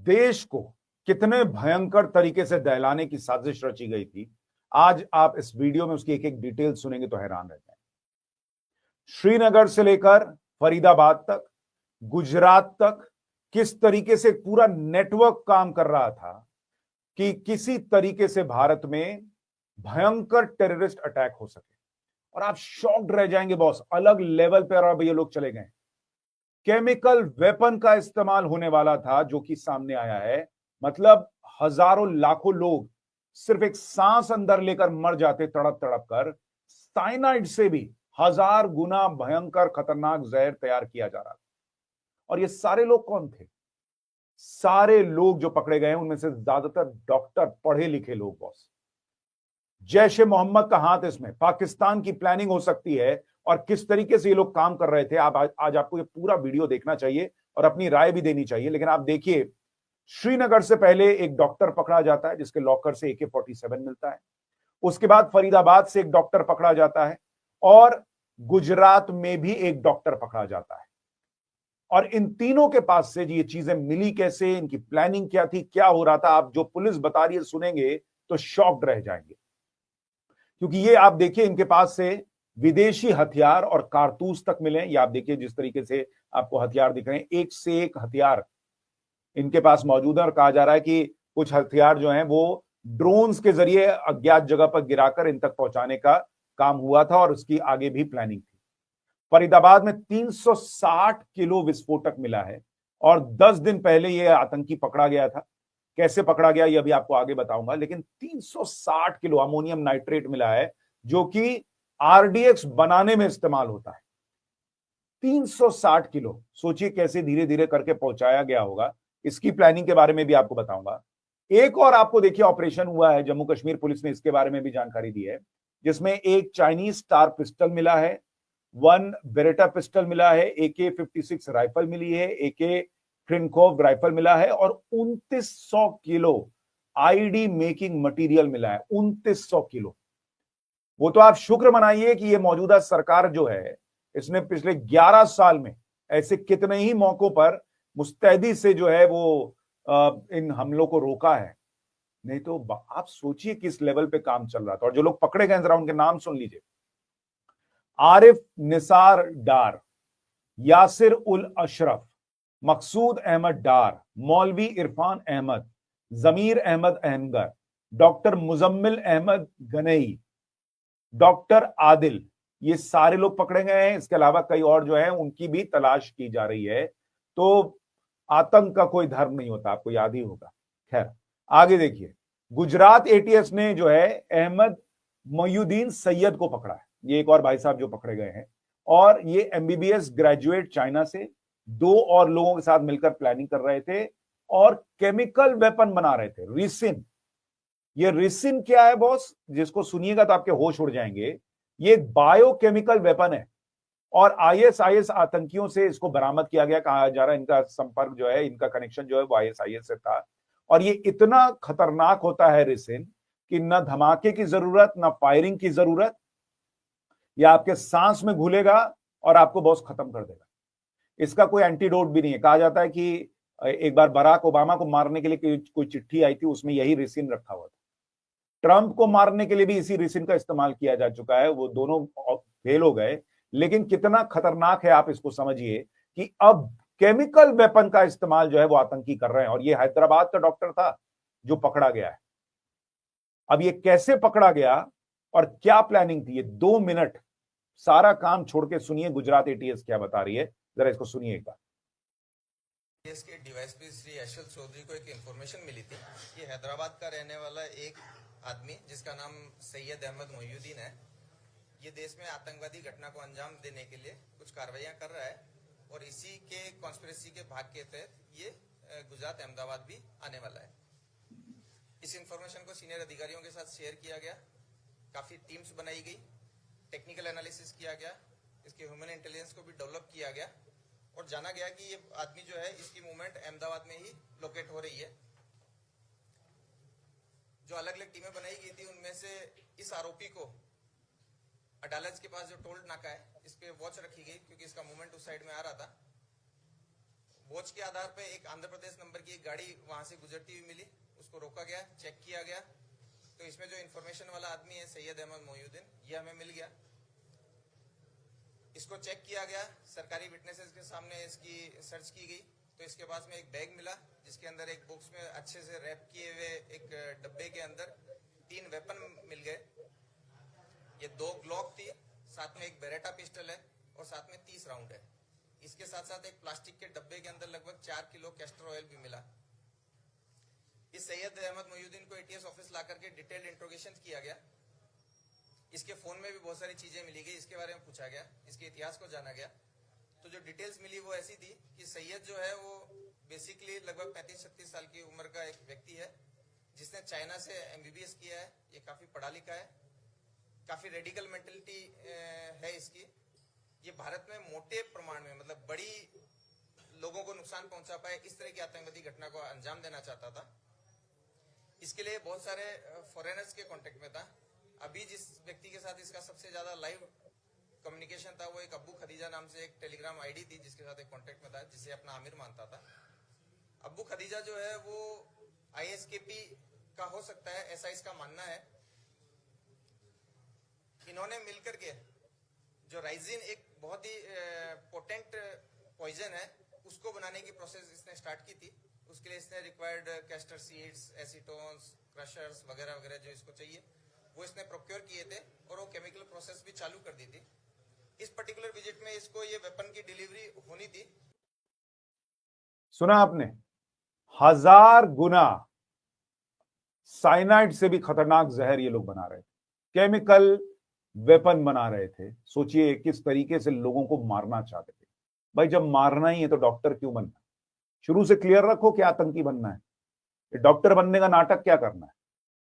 देश को कितने भयंकर तरीके से दहलाने की साजिश रची गई थी, आज आप इस वीडियो में उसकी एक एक डिटेल सुनेंगे तो हैरान रह जाएंगे। श्रीनगर से लेकर फरीदाबाद तक, गुजरात तक किस तरीके से पूरा नेटवर्क काम कर रहा था कि किसी तरीके से भारत में भयंकर टेररिस्ट अटैक हो सके। और आप शॉक्ड रह जाएंगे बॉस, अलग लेवल पर अब ये लोग चले गए। केमिकल वेपन का इस्तेमाल होने वाला था जो कि सामने आया है। मतलब हजारों लाखों लोग सिर्फ एक सांस अंदर लेकर मर जाते तड़प तड़प कर। साइनाइड से भी 1000 गुना भयंकर खतरनाक जहर तैयार किया जा रहा था। और ये सारे लोग कौन थे? सारे लोग जो पकड़े गए उनमें से ज्यादातर डॉक्टर, पढ़े लिखे लोग बॉस। जैश ए मोहम्मद का हाथ इसमें, पाकिस्तान की प्लानिंग हो सकती है। और किस तरीके से ये लोग काम कर रहे थे, आप आज आपको ये पूरा वीडियो देखना चाहिए और अपनी राय भी देनी चाहिए। लेकिन आप देखिए, श्रीनगर से पहले एक डॉक्टर पकड़ा जाता है जिसके लॉकर से AK-47 मिलता है। उसके बाद फरीदाबाद से एक डॉक्टर पकड़ा जाता है और गुजरात में भी एक डॉक्टर पकड़ा जाता है। और इन तीनों के पास से ये चीजें मिली कैसे, इनकी प्लानिंग क्या थी, क्या हो रहा था, आप जो पुलिस बता रही है सुनेंगे तो शॉक्ड रह जाएंगे। क्योंकि ये आप देखिए, इनके पास से विदेशी हथियार और कारतूस तक मिले। ये आप देखिए जिस तरीके से आपको हथियार दिख रहे हैं, एक से एक हथियार इनके पास मौजूद है। और कहा जा रहा है कि कुछ हथियार जो हैं वो ड्रोन्स के जरिए अज्ञात जगह पर गिराकर इन तक पहुंचाने का काम हुआ था और उसकी आगे भी प्लानिंग थी। फरीदाबाद में 360 किलो विस्फोटक मिला है और 10 दिन पहले यह आतंकी पकड़ा गया था। कैसे पकड़ा गया यह भी आपको आगे बताऊंगा। लेकिन 360 किलो अमोनियम नाइट्रेट मिला है जो कि RDX बनाने में इस्तेमाल होता है। 360 किलो, सोचिए कैसे धीरे धीरे करके पहुंचाया गया होगा। इसकी प्लानिंग के बारे में भी आपको बताऊंगा। एक और आपको देखिए ऑपरेशन हुआ है, जम्मू कश्मीर पुलिस ने इसके बारे में भी जानकारी दी है, जिसमें एक चाइनीज स्टार पिस्टल मिला है, 1 बेरेटा पिस्टल मिला है, AK-56 राइफल मिली है, AK ट्रिनकोव राइफल मिला है और 2900 किलो ID मेकिंग मटेरियल मिला है। 2900 किलो। वो तो आप शुक्र मनाइए कि ये मौजूदा सरकार जो है, इसने पिछले 11 साल में ऐसे कितने ही मौकों पर मुस्तैदी से जो है वो इन हमलों को रोका है। नहीं तो आप सोचिए किस लेवल पे काम चल रहा था। और जो लोग पकड़े गए जरा उनके नाम सुन लीजिए। आरिफ निसार डार, यासिर उल अशरफ, मकसूद अहमद डार, मौलवी इरफान अहमद, जमीर अहमद अहमगर, डॉक्टर मुजम्मिल अहमद गनई, डॉक्टर आदिल, ये सारे लोग पकड़े गए हैं। इसके अलावा कई और जो है उनकी भी तलाश की जा रही है। तो आतंक का कोई धर्म नहीं होता, आपको याद ही होगा। खैर आगे देखिए, गुजरात ATS ने जो है अहमद मोयुद्दीन सैयद को पकड़ा है। ये एक और भाई साहब जो पकड़े गए हैं। और ये MBBS ग्रेजुएट चाइना से 2 और लोगों के साथ मिलकर प्लानिंग कर रहे थे और केमिकल वेपन बना रहे थे, रिसिन। ये रिसिन क्या है बॉस, जिसको सुनिएगा तो आपके होश उड़ जाएंगे। ये बायोकेमिकल वेपन है और ISIS आतंकियों से इसको बरामद किया गया। कहा जा रहा है इनका संपर्क जो है, इनका कनेक्शन जो है वो ISIS से था। और ये इतना खतरनाक होता है रिसिन कि न धमाके की जरूरत, न फायरिंग की जरूरत। ये आपके सांस में घुलेगा और आपको बॉस खत्म कर देगा। इसका कोई एंटीडोट भी नहीं है। कहा जाता है कि एक बार बराक ओबामा को मारने के लिए कोई चिट्ठी आई थी, उसमें यही रिसिन रखा हुआ था। ट्रंप को मारने के लिए भी इसी रिसिन का इस्तेमाल किया जा चुका है। वो दोनों फेल हो गए। लेकिन कितना खतरनाक है आप इसको समझिए कि अब केमिकल वेपन का इस्तेमाल जो है वो आतंकी कर रहे हैं। और ये हैदराबाद का डॉक्टर था जो पकड़ा गया है। अब ये कैसे पकड़ा गया और क्या प्लानिंग थी, ये 2 मिनट सारा काम छोड़ के सुनिए गुजरात ATS क्या बता रही है। जरा इसको सुनिए एक बार। के डीवाईएसपी श्री यशवंत चौधरी को एक इंफॉर्मेशन मिली थी कि हैदराबाद का रहने वाला एक आदमी जिसका नाम सैयद अहमद मोयुद्दीन है, ये देश में आतंकवादी घटना को अंजाम देने के लिए कुछ कार्रवाइयां कर रहा है। और इसी के कॉन्स्पिरेसी के भाग के तहत ये गुजरात अहमदाबाद भी आने वाला है। इस इंफॉर्मेशन को सीनियर अधिकारियों के साथ शेयर किया गया, काफी टीम्स बनाई गई, टेक्निकल एनालिसिस किया गया, इसके ह्यूमन इंटेलिजेंस को भी डेवलप किया गया और जाना गया कि ये आदमी जो है इसकी मूवमेंट अहमदाबाद में ही लोकेट हो रही है। जो अलग अलग टीमें बनाई गई थी उनमें से इस आरोपी को अडालज के पास जो टोल नाका है इस पे वॉच रखी गई क्योंकि इसका मूवमेंट उस साइड में आ रहा था। बोझ के आधार पे एक आंध्र प्रदेश नंबर की एक गाड़ी वहां से गुजरती हुई मिली, उसको रोका गया, चेक किया गया, तो इसमें जो इन्फॉर्मेशन वाला आदमी है सैयद अहमद मोहिउद्दीन, ये हमें मिल गया। इसको चेक किया गया, सरकारी विटनेसेस के सामने इसकी सर्च की गई, तो इसके पास में एक बैग मिला जिसके अंदर एक बॉक्स में अच्छे से रैप किए हुए एक डब्बे के अंदर 3 वेपन मिल गए। ये 2 ग्लॉक थी, साथ में एक बेरेटा पिस्टल है और साथ में 30 राउंड है। इसके साथ साथ एक प्लास्टिक के डब्बे के अंदर लगभग 4 किलो कैस्टर ऑयल भी मिला। इस सैयद अहमद मोहिउद्दीन को एटीएस ऑफिस ला करके डिटेल्ड इंट्रोगेशन किया गया। इसके फोन में भी बहुत सारी चीजें मिली गई, इसके बारे में पूछा गया, इसके इतिहास को जाना गया। तो जो डिटेल्स मिली वो ऐसी थी कि सैयद जो है वो बेसिकली लगभग 35-36 साल की उम्र का एक व्यक्ति है जिसने चाइना से एमबीबीएस किया है। ये काफी पढ़ा लिखा है, काफी रेडिकल मेंटेलिटी है इसकी। ये भारत में मोटे प्रमाण में मतलब बड़ी लोगों को नुकसान पहुंचा पाए इस तरह की आतंकवादी घटना को अंजाम देना चाहता था। इसके लिए बहुत सारे फॉरेनर्स के कांटेक्ट में था। अभी जिस व्यक्ति के साथ इसका सबसे ज्यादा लाइव कम्युनिकेशन था वो एक अब्बू खदीजा नाम से एक टेलीग्राम आईडी थी जिसके साथ एक कांटेक्ट में था, जिसे अपना आमिर मानता था। अब्बू खदीजा जो है वो आईएसकेपी का हो सकता है, ऐसा इसका मानना है। इन्होंने मिलकर के जो राइजिन एक बहुत ही पोटेंट पॉइजन है उसको बनाने की प्रोसेस इसने स्टार्ट की थी। उसके लिए इसने रिक्वायर्ड कैस्टर सीड्स, एसीटोन्स, क्रशर्स वगैरह वगैरह जो इसको चाहिए वो इसने प्रोक्योर किए थे और वो केमिकल प्रोसेस भी चालू कर दी थी। इस पर्टिकुलर विजिट में इसको ये वेपन की डिलीवरी होनी थी। सुना आपने, 1000 गुना साइनाइड से भी खतरनाक जहर ये लोग बना रहे थे, केमिकल वेपन बना रहे थे। सोचिए किस तरीके से लोगों को मारना चाहते थे। भाई जब मारना ही है तो डॉक्टर क्यों बनना? शुरू से क्लियर रखो क्या आतंकी बनना है। डॉक्टर बनने का नाटक क्या करना है?